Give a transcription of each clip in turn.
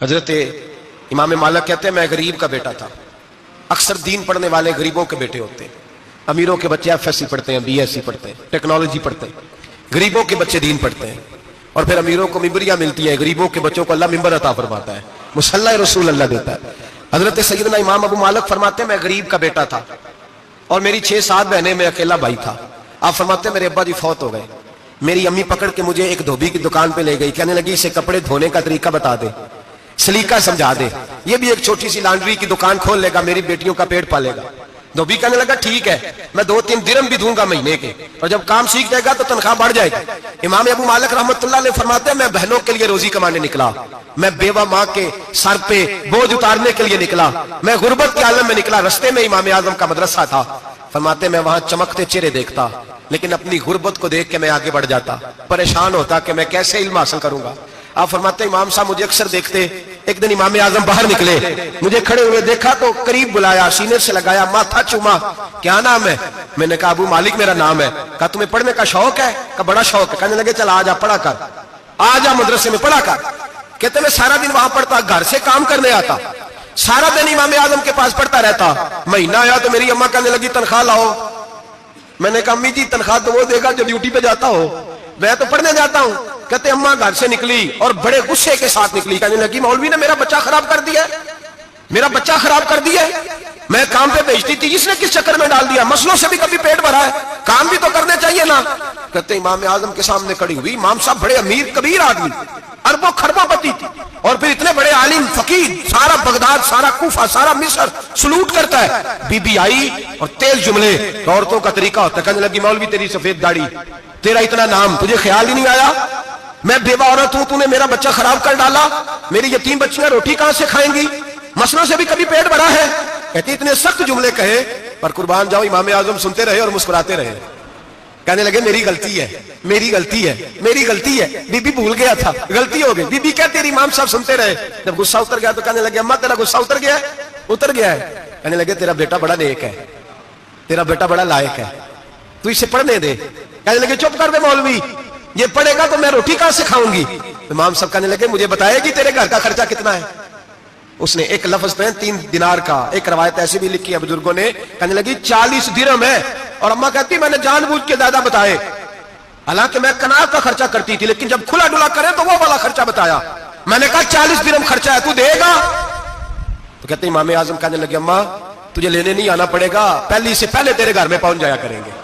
حضرت امام مالک کہتے ہیں میں غریب کا بیٹا تھا۔ اکثر دین پڑھنے والے غریبوں کے بیٹے ہوتے ہیں۔ امیروں کے بچے ایف ایس سی پڑھتے ہیں، بی ایس سی پڑھتے ہیں، ٹیکنالوجی پڑھتے ہیں، غریبوں کے بچے دین پڑھتے ہیں، اور پھر امیروں کو ممبریاں ملتی ہیں، غریبوں کے بچوں کو اللہ ممبر عطا فرماتا ہے، مصلی رسول اللہ دیتا ہے۔ حضرت سیدنا امام ابو مالک فرماتے ہیں میں غریب کا بیٹا تھا اور میری 6-7 بہنیں، میں اکیلا بھائی تھا۔ آپ فرماتے ہیں میرے ابا جی فوت ہو گئے، میری امی پکڑ کے مجھے ایک دھوبی کی دکان پہ لے گئی، کہنے لگی اسے کپڑے دھونے کا طریقہ بتا دے، سلیقہ سمجھا دے، یہ بھی ایک چھوٹی سی لانڈری کی دکان کھول لے گا، میری بیٹیوں کا پیٹ پالے گا۔ دھوبی کہنے لگا ٹھیک ہے، میں 2-3 درہم بھی دوں گا مہینے کے، اور جب کام سیکھ جائے گا تو تنخواہ بڑھ جائے گی۔ امام ابو مالک رحمت اللہ علیہ فرماتے ہیں میں بہنوں کے لیے روزی کمانے نکلا، میں بیوہ ماں کے سر پہ بوجھ اتارنے کے لیے نکلا، میں غربت کے عالم میں نکلا۔ رستے میں امام اعظم کا مدرسہ تھا، فرماتے ہیں میں وہاں چمکتے چہرے دیکھتا، لیکن اپنی غربت کو دیکھ کے میں آگے بڑھ جاتا، پریشان ہوتا کہ میں کیسے علم حاصل کروں گا۔ آپ فرماتے ہیں امام صاحب مجھے اکثر دیکھتے، ایک دن امام اعظم باہر نکلے، مجھے کھڑے ہوئے دیکھا تو قریب بلایا، سینے سے لگایا، ماتھا چوما، کیا نام ہے؟ میں نے کہا ابو مالک میرا نام ہے۔ کہا تمہیں پڑھنے کا شوق ہے؟ کہا بڑا شوق ہے۔ کہنے لگے چل آجا پڑھا کر، آجا مدرسے میں پڑھا کر۔ کہتے میں سارا دن وہاں پڑھتا، گھر سے کام کرنے آتا، سارا دن امام اعظم کے پاس پڑھتا رہتا۔ مہینہ آیا تو میری اماں کہنے لگی تنخواہ لاؤ۔ میں نے کہا امی جی تنخواہ تو وہ دے گا جو ڈیوٹی پہ جاتا ہو، میں تو پڑھنے جاتا ہوں۔ کہتے اماں گھر سے نکلی اور بڑے غصے کے ساتھ نکلی، کہنے لگی مولوی نے میرا بچہ خراب کر دیا ہے، میرا بچہ خراب کر دیا ہے، میں کام پہ بھیجتی تھی، اس نے کس چکر میں ڈال دیا، مسلوں سے بھی کبھی پیٹ بھرا ہے، کام بھی تو کرنے چاہیے نا۔ کہتے امام اعظم کے سامنے کھڑی ہوئی، امام صاحب بڑے امیر کبیر آدمی، اربوں خربوں پتی تھی، اور پھر اتنے بڑے عالم فقیر، سارا بغداد، سارا کوفہ، سارا مصر سلوٹ کرتا ہے۔ بی بی آئی اور تیز جملے عورتوں کا طریقہ ہوتا ہے، کہنے لگی مولوی تیری سفید داڑھی، تیرا اتنا نام، تجھے خیال ہی نہیں آیا میں بیوہ عورت ہوں، تو نے میرا بچہ خراب کر ڈالا، میری یتیم بچیاں روٹی کہاں سے کھائیں گی، مسلوں سے بھی کبھی پیٹ بھرا ہے۔ کہتے اتنے سخت جملے کہے، پر قربان جاؤ امام اعظم سنتے رہے اور مسکراتے رہے۔ کہنے لگے میری غلطی ہے، میری غلطی ہے، میری غلطی ہے، بی بی بھول گیا تھا، غلطی ہو گئی۔ بی بی کہتے تیری امام صاحب سنتے رہے، جب غصہ اتر گیا تو کہنے لگے اماں تیرا غصہ اتر گیا ہے؟ اتر گیا ہے۔ کہنے لگے تیرا بیٹا بڑا نیک ہے، تیرا بیٹا بڑا لائق ہے، تو اسے پڑھنے دے۔ کہنے لگے چپ کر دے مولوی، یہ پڑھے گا تو میں روٹی کہاں سے کھاؤں گی۔ امام صاحب کہنے لگے مجھے بتائے گی تیرے گھر کا خرچہ کتنا ہے؟ اس نے ایک لفظ پہ 3 دینار کا، ایک روایت ایسی بھی لکھی ہے بزرگوں نے، کہنے لگی 40 درہم ہے، اور اماں کہتی میں نے جان بوجھ کے زیادہ بتائے، حالانکہ میں کناز کا خرچہ کرتی تھی، لیکن جب کھلا ڈلا کرے تو وہ والا خرچہ بتایا۔ میں نے کہا 40 درہم خرچہ ہے، تو دے گا؟ تو کہتے امام اعظم کہنے لگے اماں تجھے لینے نہیں آنا پڑے گا، پہلی سے پہلے تیرے گھر میں پہنچ جایا کریں گے،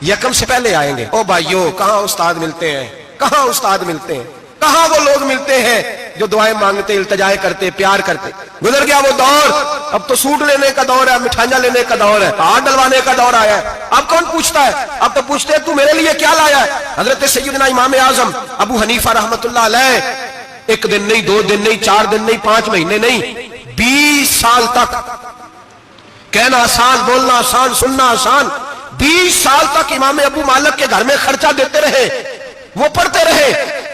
یکم سے پہلے آئیں گے۔ او بھائیو کہاں استاد ملتے ہیں، کہاں استاد ملتے ہیں، کہاں وہ لوگ ملتے ہیں جو دعائیں مانگتے، التجائے کرتے، پیار کرتے۔ گزر گیا وہ دور، اب تو سوٹ لینے کا دور ہے، مٹھائیاں لینے کا دور ہے، ہاتھ ڈلوانے کا دور آیا ہے۔ اب کون پوچھتا ہے؟ اب تو پوچھتے ہیں تو میرے لیے کیا لایا ہے۔ حضرت سیدنا امام اعظم ابو حنیفہ رحمت اللہ علیہ 1 دن نہیں، 2 دن نہیں، 4 دن نہیں، 5 مہینے نہیں، 20 سال تک، کہنا آسان، بولنا آسان، سننا آسان، 20 سال تک امام ابو مالک کے گھر میں خرچہ دیتے رہے، وہ پڑھتے رہے۔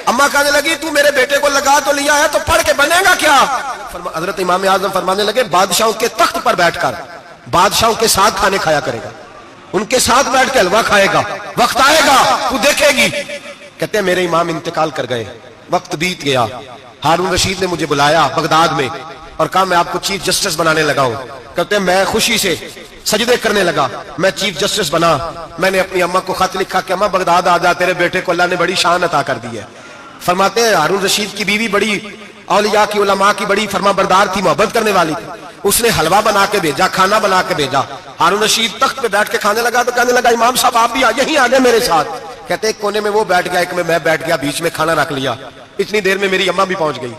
اماں کہنے لگی تو میرے بیٹے کو لگا تو لیا ہے، تو پڑھ کے بنے گا کیا؟ حضرت امام اعظم فرمانے لگے بادشاہوں کے تخت پر بیٹھ کر بادشاہوں کے ساتھ کھانے کھایا کرے گا، ان کے ساتھ بیٹھ کے حلوہ کھائے گا، وقت آئے گا تو دیکھے گی۔ کہتے ہیں میرے امام انتقال کر گئے، وقت بیت گیا، ہارون رشید نے مجھے بلایا بغداد میں اور کہا میں آپ کو چیف جسٹس بنانے لگا ہوں۔ کہتے ہیں میں خوشی سے سجدے کرنے لگا، میں چیف جسٹس بنا۔ میں نے اپنی اماں کو خط لکھا کہ اماں بغداد آ جا، تیرے بیٹے کو اللہ نے بڑی شان عطا کر دی ہے۔ فرماتے ہیں ہارون رشید کی بیوی بڑی اولیاء کی، علماء کی بڑی فرما بردار تھی، محبت کرنے والی تھی، اس نے حلوہ بنا کے بھیجا، کھانا بنا کے بھیجا۔ ہارون رشید تخت پہ بیٹھ کے کھانے لگا تو کہنے لگا امام صاحب آپ بھی یہیں آ گئے میرے ساتھ۔ کہتے ایک کونے میں وہ بیٹھ گیا، ایک میں بیٹھ گیا، بیچ میں کھانا رکھ لیا۔ اتنی دیر میں میری اماں بھی پہنچ گئی،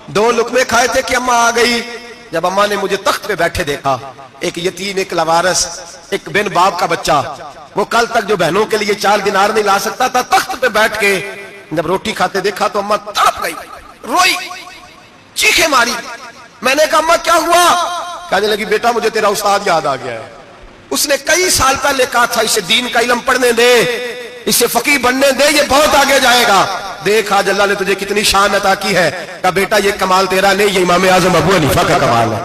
2 لقمے کھائے تھے کہ اماں آ گئی۔ جب اماں نے مجھے تخت پہ بیٹھے دیکھا، ایک یتیم، ایک لاوارث، ایک بن باپ کا بچہ، وہ کل تک جو بہنوں کے لیے 4 دینار نہیں لا سکتا تھا، تخت پہ بیٹھ کے جب روٹی کھاتے دیکھا تو اماں تڑپ گئی، روئی، چیخیں ماری۔ میں نے کہا اماں کیا ہوا؟ کہنے لگی بیٹا مجھے تیرا استاد یاد آ گیا ہے، اس نے کئی سال پہلے کہا تھا اسے دین کا علم پڑھنے دے، اسے فقیہ بننے دے، یہ بہت آگے جائے گا۔ دیکھ آج اللہ نے تجھے کتنی شان عطا کی ہے۔ کہا بیٹا یہ کمال تیرا نہیں، یہ امام اعظم ابو حنیفہ کا کمال ہے۔